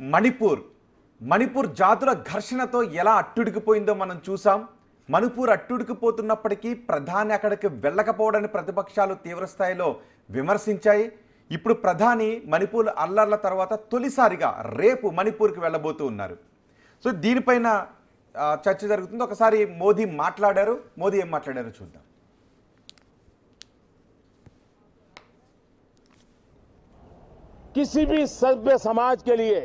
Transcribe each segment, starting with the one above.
మణిపూర్ జాతుల ఘర్షణతో ఎలా అట్టుడికిపోయిందో మనం చూసాం. మణిపూర్ అట్టుడికిపోతున్నప్పటికీ ప్రధాని అక్కడికి వెళ్ళకపోవడాన్ని ప్రతిపక్షాలు తీవ్రస్థాయిలో విమర్శించాయి. ఇప్పుడు ప్రధాని మణిపూర్ అల్లర్ల తర్వాత తొలిసారిగా రేపు మణిపూర్కి వెళ్ళబోతూ ఉన్నారు. సో దీనిపైన చర్చ జరుగుతుంది. ఒకసారి మోదీ మాట్లాడారు. మోదీ ఏం మాట్లాడారో చూద్దాం. किसी भी सभ्य समाज के लिए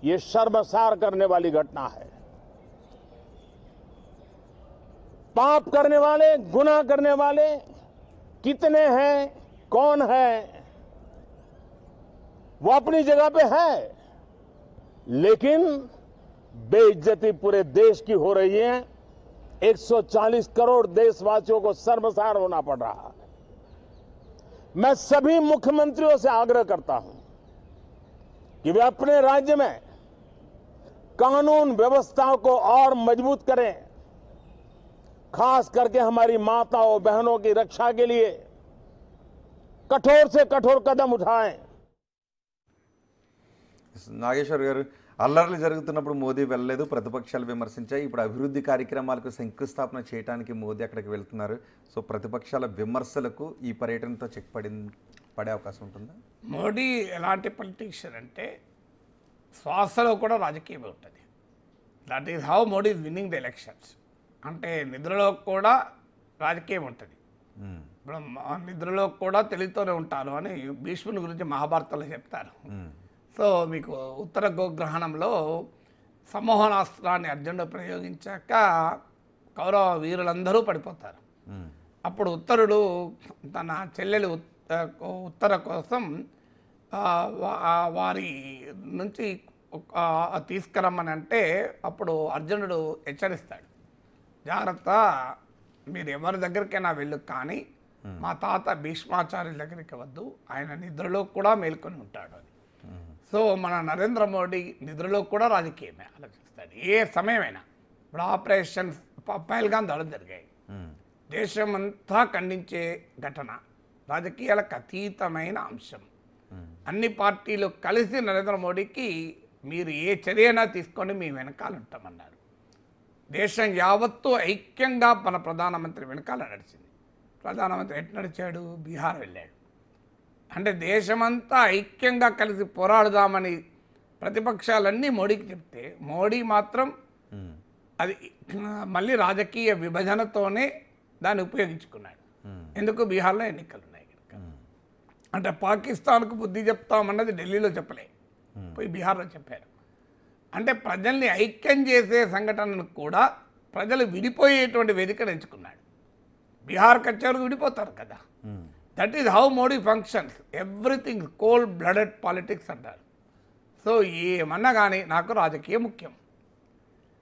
ये शर्मसार करने वाली घटना है। पाप करने वाले, गुनाह करने वाले कितने हैं, कौन है, वो अपनी जगह पे है, लेकिन बेइज्जती पूरे देश की हो रही है। 140 करोड़ देशवासियों को शर्मसार होना पड़ रहा है। मैं सभी मुख्यमंत्रियों से आग्रह करता हूं कि वे अपने राज्य में कानून व्यवस्थाओं को और मजबूत करें, खास करके हमारी माताओं बहनों की रक्षा के लिए कठोर से कठोर कदम उठाएं। నాగేశ్వర్ గారు, అల్లర్లు జరుగుతున్నప్పుడు మోదీ వెళ్ళలేదు, ప్రతిపక్షాలు విమర్శించాయి. ఇప్పుడు అభివృద్ధి కార్యక్రమాలకు శంకుస్థాపన చేయడానికి మోదీ అక్కడికి వెళ్తున్నారు. సో ప్రతిపక్షాల విమర్శలకు ఈ పర్యటనతో చెక్ పడే అవకాశం ఉంటుందా? మోడీ ఎలాంటి పొలిటీషియన్ అంటే శ్వాసలో కూడా రాజకీయం ఉంటుంది. That is how Modi is winnowing the elections. అంటే నిద్రలో కూడా రాజకీయం ఉంటుంది. ఇప్పుడు నిద్రలో కూడా తెలివితోనే ఉంటారు అని భీష్ముని గురించి మహాభారతంలో చెప్తారు. సో మీకు ఉత్తర గోగ్రహణంలో సమ్మోహనాస్త్రాన్ని అర్జునుడు ప్రయోగించాక కౌరవ వీరులందరూ పడిపోతారు. అప్పుడు ఉత్తరుడు తన చెల్లెలు ఉత్తర కోసం వారి నుంచి తీసుకురమ్మని అంటే అప్పుడు అర్జునుడు హెచ్చరిస్తాడు, జాగ్రత్త, మీరు ఎవరి దగ్గరికైనా వెళ్ళు, కానీ మా తాత భీష్మాచార్యుల దగ్గరికి వద్దు, ఆయన నిద్రలో కూడా మేల్కొని ఉంటాడు అని. సో మన నరేంద్ర మోడీ నిద్రలో కూడా రాజకీయమే ఆలోచిస్తాడు, ఏ సమయమైనా. ఇప్పుడు ఆపరేషన్ పహల్గామ్ దాడులు జరిగాయి, దేశమంతా ఖండించే ఘటన, రాజకీయాలకు అతీతమైన అంశం. అన్ని పార్టీలు కలిసి నరేంద్ర మోడీకి మీరు ఏ చర్యనా తీసుకొని మీ వెనకాల ఉంటామన్నారు. దేశం యావత్తూ ఐక్యంగా మన ప్రధానమంత్రి వెనకాల నడిచింది. ప్రధానమంత్రి ఎటు నడిచాడు? బీహార్ వెళ్ళాడు. అంటే దేశమంతా ఐక్యంగా కలిసి పోరాడుదామని ప్రతిపక్షాలన్నీ మోడీకి చెప్తే మోడీ మాత్రం అది మళ్ళీ రాజకీయ విభజనతోనే దాన్ని ఉపయోగించుకున్నాడు. ఎందుకు? బీహార్లో ఎన్నికలు ఉన్నాయి కనుక. అంటే పాకిస్తాన్కు బుద్ధి చెప్తామన్నది ఢిల్లీలో చెప్పలే, పోయి బీహార్లో చెప్పారు. అంటే ప్రజల్ని ఐక్యం చేసే సంఘటనను కూడా ప్రజలు విడిపోయేటువంటి వేదికను ఎంచుకున్నాడు. బీహార్కి వచ్చేవారు విడిపోతారు కదా. That is how Modi functions. Everything cold blooded politics అంటారు. సో ఏమన్నా కానీ నాకు రాజకీయం ముఖ్యం.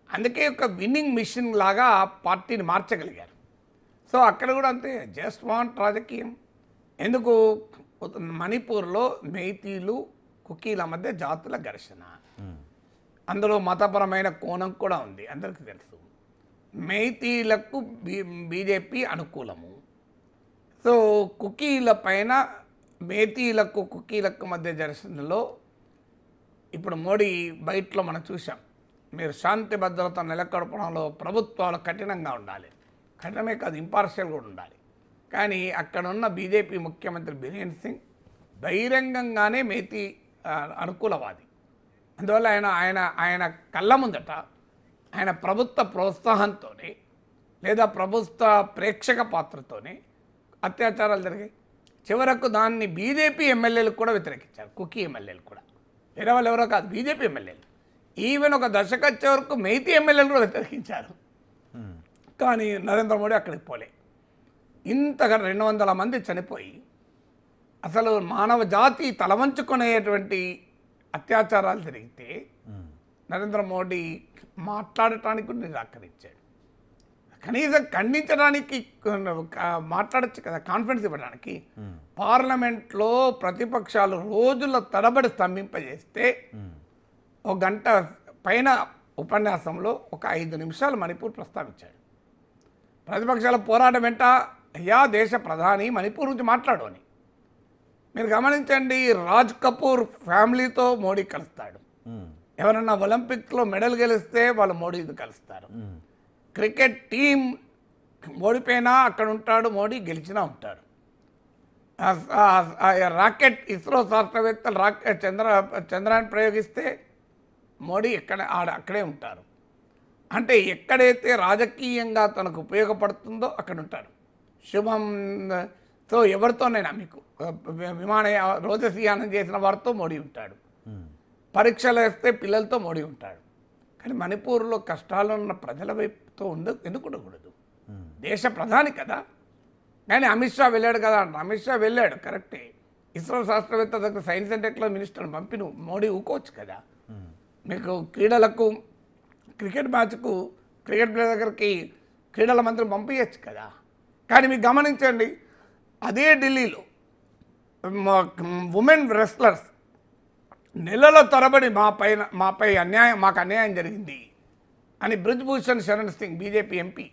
అందుకే ఒక విన్నింగ్ మిషన్ లాగా పార్టీని మార్చగలిగారు. సో అక్కడ కూడా అంతే, జస్ట్ వాంట్ రాజకీయం. ఎందుకు? మణిపూర్లో మెయితీలు కుకీల మధ్య జాతుల ఘర్షణ, అందులో మతపరమైన కోణం కూడా ఉంది, అందరికీ తెలుసు. మెయితీలకు బీజేపీ అనుకూలము. సో కుకీల పైన మేతీలకు కుకీలకు మధ్య ఘర్షణలో ఇప్పుడు మోడీ బయటలో మనం చూసాం. మీరు శాంతి భద్రత నెలకొల్పడంలో ప్రభుత్వాలు కఠినంగా ఉండాలి, కఠినమే కాదు ఇంపార్షియల్ కూడా ఉండాలి. కానీ అక్కడ ఉన్న బీజేపీ ముఖ్యమంత్రి బీరేన్ సింగ్ బహిరంగంగానే మేతీ అనుకూలవాది. అందువల్ల ఆయన కళ్ళ ముందట ఆయన ప్రభుత్వ ప్రోత్సాహంతోనే లేదా ప్రభుత్వ ప్రేక్షక పాత్రతోనే అత్యాచారాలు జరిగాయి. చివరకు దాన్ని బీజేపీ ఎమ్మెల్యేలు కూడా వ్యతిరేకించారు, కుకీ ఎమ్మెల్యేలు కూడా, వేరే వాళ్ళు ఎవరో కాదు, బీజేపీ ఎమ్మెల్యేలు. ఈవెన్ ఒక దశకు వచ్చే వరకు మెయితీ ఎమ్మెల్యేలు కూడా వ్యతిరేకించారు. కానీ నరేంద్ర మోడీ అక్కడికి పోలే. ఇంతగా 200 మంది చనిపోయి అసలు మానవ జాతి తలవంచుకునేటువంటి అత్యాచారాలు జరిగితే నరేంద్ర మోడీ మాట్లాడటానికి కూడా నిరాకరించాడు. కనీసం ఖండించడానికి మాట్లాడచ్చు కదా, కాన్ఫిడెన్స్ ఇవ్వడానికి. పార్లమెంట్లో ప్రతిపక్షాలు రోజుల తరబడి స్తంభింపజేస్తే 1 గంట పైన ఉపన్యాసంలో ఒక 5 నిమిషాలు మణిపూర్ ప్రస్తావించాడు. ప్రతిపక్షాల పోరాటం వెంట అయ్యా దేశ ప్రధాని మణిపూర్ గురించి మాట్లాడు అని. మీరు గమనించండి, రాజ్ కపూర్ ఫ్యామిలీతో మోడీ కలుస్తాడు, ఎవరన్నా ఒలింపిక్లో మెడల్ గెలిస్తే వాళ్ళు మోడీని కలుస్తారు. క్రికెట్ టీం ఓడిపోయినా అక్కడ ఉంటాడు మోడీ, గెలిచినా ఉంటాడు. రాకెట్ ఇస్రో శాస్త్రవేత్తలు చంద్రయాన్ ప్రయోగిస్తే మోడీ అక్కడే ఉంటారు. అంటే ఎక్కడైతే రాజకీయంగా తనకు ఉపయోగపడుతుందో అక్కడ ఉంటాడు. శుభం సో ఎవరితోనైనా మీకు రోజసీయానం చేసిన వారితో మోడీ ఉంటాడు, పరీక్షలు వేస్తే పిల్లలతో మోడీ ఉంటాడు. కానీ మణిపూర్లో కష్టాలు ఉన్న ప్రజల వైపుతో ఎందుకు ఉండకూడదు? దేశ ప్రధాని కదా. కానీ అమిత్ షా వెళ్ళాడు కదా, అమిత్ షా వెళ్ళాడు కరెక్టే. ఇస్రో శాస్త్రవేత్త దగ్గర సైన్స్ అండ్ టెక్నాలజీ మినిస్టర్ని పంపి నువ్వు మోడీ ఊకోవచ్చు కదా. మీకు క్రీడలకు క్రికెట్ మ్యాచ్కు క్రికెట్ ప్లేయర్ దగ్గరికి క్రీడల మంత్రిని పంపించచ్చు కదా. కానీ మీకు గమనించండి, అదే ఢిల్లీలో ఉమెన్ రెస్లర్స్ నెలల తరబడి మాకు అన్యాయం జరిగింది అని Brijbhushan Sharan Singh BJP MP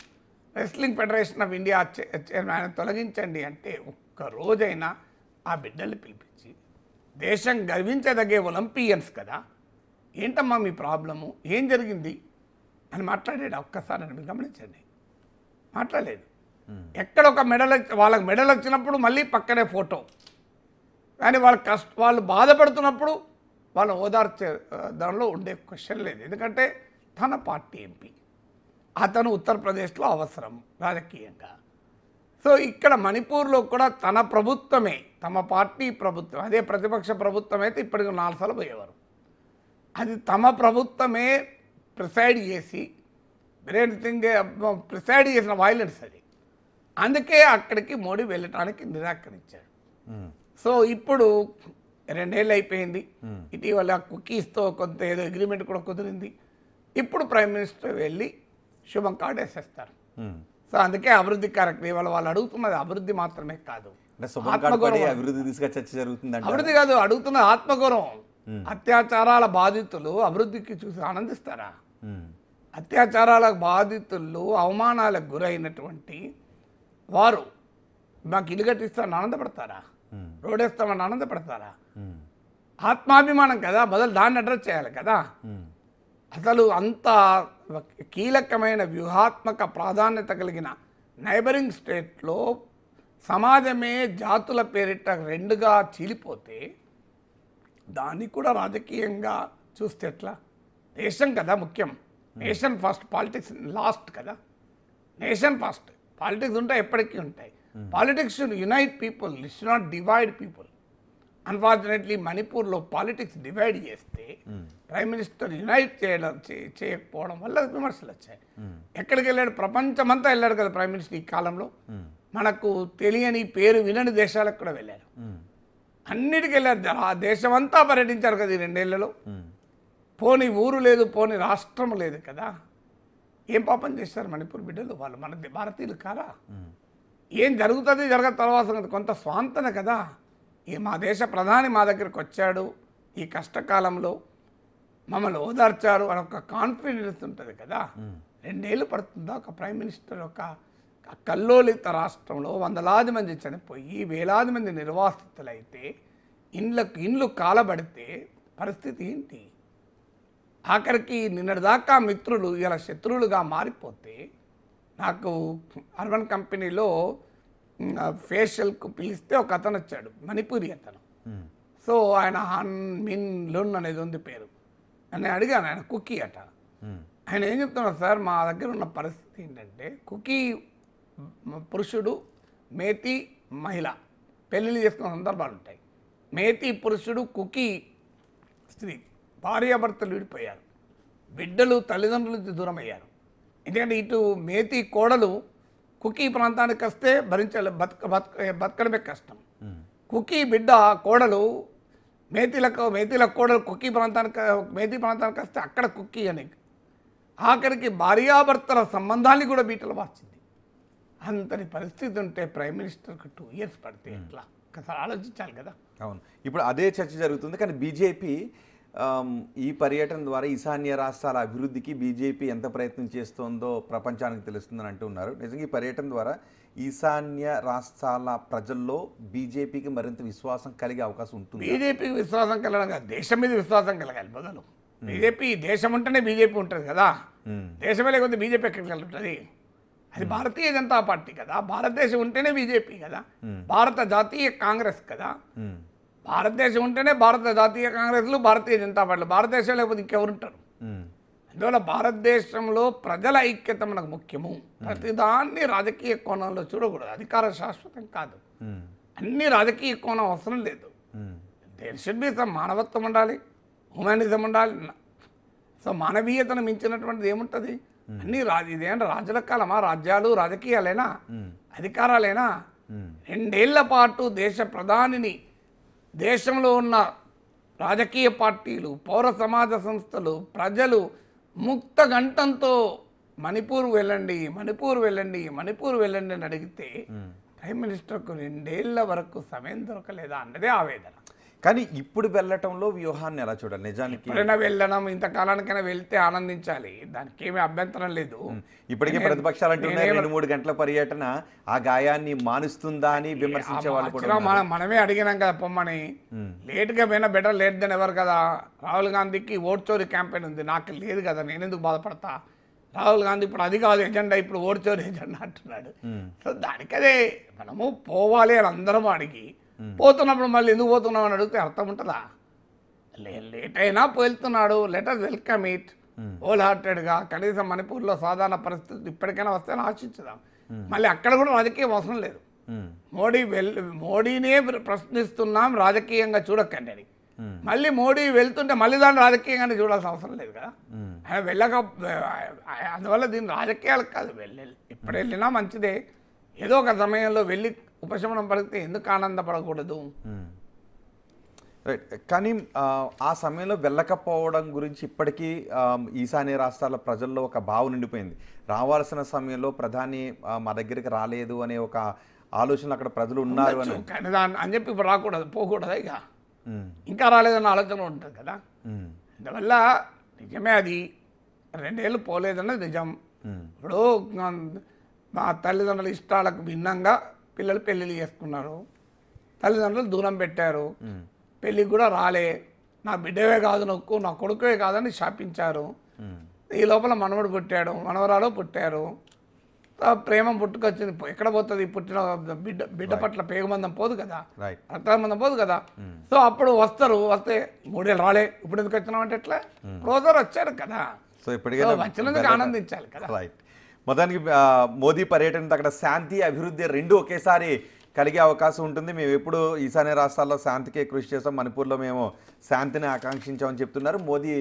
wrestling federation of India chairman ఆయన తొలగించండి అంటే ఒక్క రోజైనా ఆ బిడ్డల్ని పిలిపించి దేశం గర్వించదగే ఒలింపియన్స్ కదా, ఏంటమ్మా మీ ప్రాబ్లము, ఏం జరిగింది అని మాట్లాడాడు. ఒక్కసారి అని మీరు గమనించండి, మాట్లాడలేదు. ఎక్కడ ఒక వాళ్ళకి మెడల్ వచ్చినప్పుడు మళ్ళీ పక్కనే ఫోటో, కానీ వాళ్ళు బాధపడుతున్నప్పుడు వాళ్ళు ఓదార్చే దానిలో ఉండే క్వశ్చన్ లేదు. ఎందుకంటే తన పార్టీ ఎంపీ, అతను ఉత్తరప్రదేశ్లో అవసరం రాజకీయంగా. సో ఇక్కడ మణిపూర్లో కూడా తన ప్రభుత్వమే, తమ పార్టీ ప్రభుత్వం, అదే ప్రతిపక్ష ప్రభుత్వం అయితే ఇప్పటికి 4 సార్లు పోయేవారు. అది తమ ప్రభుత్వమే ప్రిసైడ్ చేసి ప్రిసైడ్ చేసిన వైలెన్స్ అది. అందుకే అక్కడికి మోడీ వెళ్ళటానికి నిరాకరించాడు. సో ఇప్పుడు 2 ఏళ్ళు అయిపోయింది. ఇటీవల కుకీస్తో కొంత ఏదో అగ్రిమెంట్ కూడా కుదిరింది. ఇప్పుడు ప్రైమ్ మినిస్టర్ వెళ్ళి శుభం కార్డు వేసేస్తారు. సో అందుకే అభివృద్ధి కార్యక్రమం వాళ్ళు అడుగుతున్నది అభివృద్ధి మాత్రమే కాదు, అభివృద్ధి కాదు అడుగుతున్నది ఆత్మగౌరవం. అత్యాచారాల బాధితులు అభివృద్ధికి చూసి ఆనందిస్తారా? అత్యాచారాల బాధితులు అవమానాలకు గురైనటువంటి వారు మాకు ఇల్లు కట్టిస్తామని ఆనందపడతారా? రోడ్ వేస్తామని ఆనందపడతారా? ఆత్మాభిమానం కదా, మొదలు దాన్ని అడ్రస్ చేయాలి కదా. అసలు అంత కీలకమైన వ్యూహాత్మక ప్రాధాన్యత కలిగిన నైబరింగ్ స్టేట్లో సమాజమే జాతుల పేరిట 2గా చీలిపోతే దాన్ని కూడా రాజకీయంగా చూస్తే ఎట్లా? నేషన్ కదా ముఖ్యం, నేషన్ ఫస్ట్, పాలిటిక్స్ లాస్ట్ కదా. నేషన్ ఫస్ట్, పాలిటిక్స్ ఉంటాయి, ఎప్పటికీ ఉంటాయి. Politics should unite people, it should not divide people. Unfortunately మణిపూర్లో పాలిటిక్స్ డివైడ్ చేస్తే ప్రైమ్ మినిస్టర్ యునైట్ చేయకపోవడం వల్ల విమర్శలు వచ్చాయి. ఎక్కడికి వెళ్ళాడు? ప్రపంచమంతా వెళ్ళాడు కదా ప్రైమ్ మినిస్టర్ ఈ కాలంలో. మనకు తెలియని పేరు వినని దేశాలకు కూడా వెళ్ళారు, అన్నిటికి వెళ్ళారు. ఆ దేశమంతా పర్యటించారు కదా ఈ 2 ఏళ్లలో. పోని ఊరు లేదు, పోని రాష్ట్రం లేదు కదా. ఏం పాపం చేశారు మణిపూర్ బిడ్డలు? వాళ్ళు మన భారతీయులు కారా? ఏం జరుగుతుంది జరగదు తర్వాత కొంత స్వాంతన కదా. మా దేశ ప్రధాని మా దగ్గరికి వచ్చాడు ఈ కష్టకాలంలో, మమ్మల్ని ఓదార్చారు అని ఒక కాన్ఫిడెన్స్ ఉంటుంది కదా. 2 ఏళ్ళు పడుతుందా ఒక ప్రైమ్ మినిస్టర్ ఒక కల్లోలిత రాష్ట్రంలో 100లాది మంది చనిపోయి వేలాది మంది నిర్వాసితులైతే ఇండ్లు కాలబడితే పరిస్థితి ఏంటి? ఆఖరికి నిన్నటిదాకా మిత్రులు ఇలా శత్రువులుగా మారిపోతే, నాకు అర్బన్ కంపెనీలో ఫేషియల్కు పిలిస్తే ఒక అతను వచ్చాడు, మణిపూరి అతను. సో ఆయన హన్ మిన్ లున్ అనేది ఉంది పేరు. అని అడిగాను, ఆయన కుకీ అట. ఆయన ఏం చెప్తున్నారు సార్, మా దగ్గర ఉన్న పరిస్థితి ఏంటంటే కుకీ పురుషుడు, మేతి మహిళ పెళ్ళిళ్ళు చేసుకున్న సందర్భాలు ఉంటాయి. మేతి పురుషుడు, కుకీ స్త్రీ, భార్యాభర్తలు విడిపోయారు, బిడ్డలు తల్లిదండ్రుల నుంచి దూరం అయ్యారు. ఎందుకంటే ఇటు మేతి కోడలు కుకీ ప్రాంతానికి వస్తే బతకడమే కష్టం. కుకీ బిడ్డ కోడలు మేతిల కోడలు మేతి ప్రాంతానికి వస్తే అక్కడ కుకీ అని ఆఖరికి భార్యాభర్తల సంబంధాన్ని కూడా బీటలు మార్చింది. అంతని పరిస్థితి ఉంటే ప్రైమ్ మినిస్టర్కి 2 ఇయర్స్ పడితే ఎట్లా? ఒకసారి ఆలోచించాలి కదా. అవును, ఇప్పుడు అదే చర్చ జరుగుతుంది. కానీ బీజేపీ ఈ పర్యటన ద్వారా ఈశాన్య రాష్ట్రాల అభివృద్ధికి బీజేపీ ఎంత ప్రయత్నం చేస్తోందో ప్రపంచానికి తెలుస్తుందని అంటున్నారు. నిజంగా ఈ పర్యటన ద్వారా ఈశాన్య రాష్ట్రాల ప్రజల్లో బీజేపీకి మరింత విశ్వాసం కలిగే అవకాశం ఉంటుంది. బీజేపీకి విశ్వాసం కలగడం, దేశం మీద విశ్వాసం కలగాలి. మొదలు బీజేపీ దేశం ఉంటేనే బీజేపీ ఉంటుంది కదా, దేశమే లేకపోతే బీజేపీ ఎక్కడికి వెళ్తుంది? అది భారతీయ జనతా పార్టీ కదా, భారతదేశం ఉంటేనే బీజేపీ కదా, భారత జాతీయ కాంగ్రెస్ కదా, భారతదేశం ఉంటేనే భారత జాతీయ కాంగ్రెస్లు, భారతీయ జనతా పార్టీలు, భారతదేశం లేకపోతే ఇంకెవరుంటారు? అందువల్ల భారతదేశంలో ప్రజల ఐక్యత మనకు ముఖ్యము. ప్రతిదాన్ని రాజకీయ కోణంలో చూడకూడదు. అధికారం శాశ్వతం కాదు, అన్ని రాజకీయ కోణం అవసరం లేదు. దేర్ షుడ్ బి సమ్ మానవత్వం ఉండాలి, హ్యూమానిజం ఉండాలి. సో మానవీయతను మించినటువంటిది ఏముంటుంది? అన్ని ఇదేంటే రాజుల కాలమా? రాజ్యాలు రాజకీయాలేనా? అధికారాలేనా? 2 ఏళ్ల పాటు దేశ ప్రధానిని, దేశంలో ఉన్న రాజకీయ పార్టీలు, పౌర సమాజ సంస్థలు, ప్రజలు ముక్త గంటంతో మణిపూర్ వెళ్ళండి, మణిపూర్ వెళ్ళండి, మణిపూర్ వెళ్ళండి అని అడిగితే ప్రైమ్ మినిస్టర్కు 2 ఏళ్ల వరకు సమయం దొరకలేదా అన్నదే ఆవేదన. కానీ ఇప్పుడు వెళ్ళటంలో వ్యూహాన్ని ఎలా చూడాలి? నిజానికి ఎప్పుడైనా వెళ్ళడం, ఇంతకాలానికైనా వెళ్తే ఆనందించాలి, దానికి ఏమీ అభ్యంతరం లేదు. ఇప్పటికే ప్రతిపక్షాలు అంటున్నాయి 2-3 గంటల పర్యటన ఆ గాయాన్ని మానుస్తుందా అని విమర్శించే వాళ్ళు కూడా ఉన్నారు. మనమే అడిగినాం కదా పొమ్మని. లేట్గా పోయినా బెటర్ లేట్ దెన్ ఎవర్ కదా. రాహుల్ గాంధీకి ఓట్ చోరీ క్యాంపెయిన్ ఉంది, నాకు లేదు కదా, నేనెందుకు బాధపడతా? రాహుల్ గాంధీ ఇప్పుడు అది కాదు ఎజెండా, ఇప్పుడు ఓట్ చోరీ ఎజెండా అంటున్నాడు. సో దానికదే మనము పోవాలి అని అందరం అడిగి, పోతున్నప్పుడు మళ్ళీ ఎందుకు పోతున్నాం అని అడిగితే అర్థం ఉంటుందా? లేట్ అయినా వెళ్తున్నాడు, లెటర్ వెల్కమ్ ఇట్ హోల్ హార్టెడ్గా. కనీసం మణిపూర్లో సాధారణ పరిస్థితి ఇప్పటికైనా వస్తాయని ఆశించుదాం. మళ్ళీ అక్కడ కూడా రాజకీయం అవసరం లేదు. మోడీనే ప్రశ్నిస్తున్నాం, రాజకీయంగా చూడకండి అని. మళ్ళీ మోడీ వెళ్తుంటే మళ్ళీ దాన్ని రాజకీయంగానే చూడాల్సిన అవసరం లేదు కదా. ఆయన వెళ్ళక, అందువల్ల దీన్ని రాజకీయాలు కాదు, ఎప్పుడు వెళ్ళినా మంచిదే. ఏదో ఒక సమయంలో వెళ్ళి ఉపశమనం పడితే ఎందుకు ఆనందపడకూడదు? కానీ ఆ సమయంలో వెళ్ళకపోవడం గురించి ఇప్పటికీ ఈశాన్య రాష్ట్రాల ప్రజల్లో ఒక భావం నిండిపోయింది. రావాల్సిన సమయంలో ప్రధాని మా దగ్గరికి రాలేదు అనే ఒక ఆలోచన అక్కడ ప్రజలు ఉన్నారు అని. కానీ దాన్ని అని చెప్పి ఇప్పుడు రాకూడదు, పోకూడదు, ఇక ఇంకా రాలేదన్న ఆలోచన ఉంటుంది కదా. అందువల్ల నిజమే, అది 2 ఏళ్ళు పోలేదన్నది నిజం. ఇప్పుడు మా తల్లిదండ్రుల ఇష్టాలకు భిన్నంగా పిల్లలు పెళ్ళిళ్ళు చేసుకున్నారు, తల్లిదండ్రులు దూరం పెట్టారు, పెళ్ళికి కూడా రాలే, నా బిడ్డవే కాదు నొక్కు, నా కొడుకువే కాదని శాపించారు. ఈ లోపల మనవడు పుట్టాడు, మనవరాలు పుట్టారు, ప్రేమ పుట్టుకొచ్చింది. ఎక్కడ పోతుంది? పుట్టిన బిడ్డ పట్ల పేగుబంధం పోదు కదా, రక్తబంధం పోదు కదా. సో అప్పుడు వస్తారు, వస్తే 3 ఏళ్ళు రాలే, ఇప్పుడు ఎందుకు వచ్చినాం అంటే ఎట్లా? రోజు వచ్చారు కదా, సో ఇప్పటికైనా వచ్చినందుకు ఆనందించాలి కదా. మొత్తానికి మోదీ పర్యటనతో అక్కడ శాంతి, అభివృద్ధి 2 ఒకేసారి కలిగే అవకాశం ఉంటుంది. మేము ఎప్పుడు ఈశాన్య రాష్ట్రాల్లో శాంతికే కృషి చేస్తాం, మణిపూర్లో మేము శాంతిని ఆకాంక్షించామని చెప్తున్నారు. మోదీ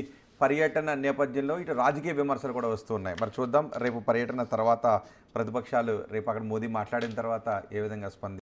పర్యటన నేపథ్యంలో ఇటు రాజకీయ విమర్శలు కూడా వస్తున్నాయి. మరి చూద్దాం రేపు పర్యటన తర్వాత ప్రతిపక్షాలు రేపు అక్కడ మోదీ మాట్లాడిన తర్వాత ఏ విధంగా స్పందిస్తాయి.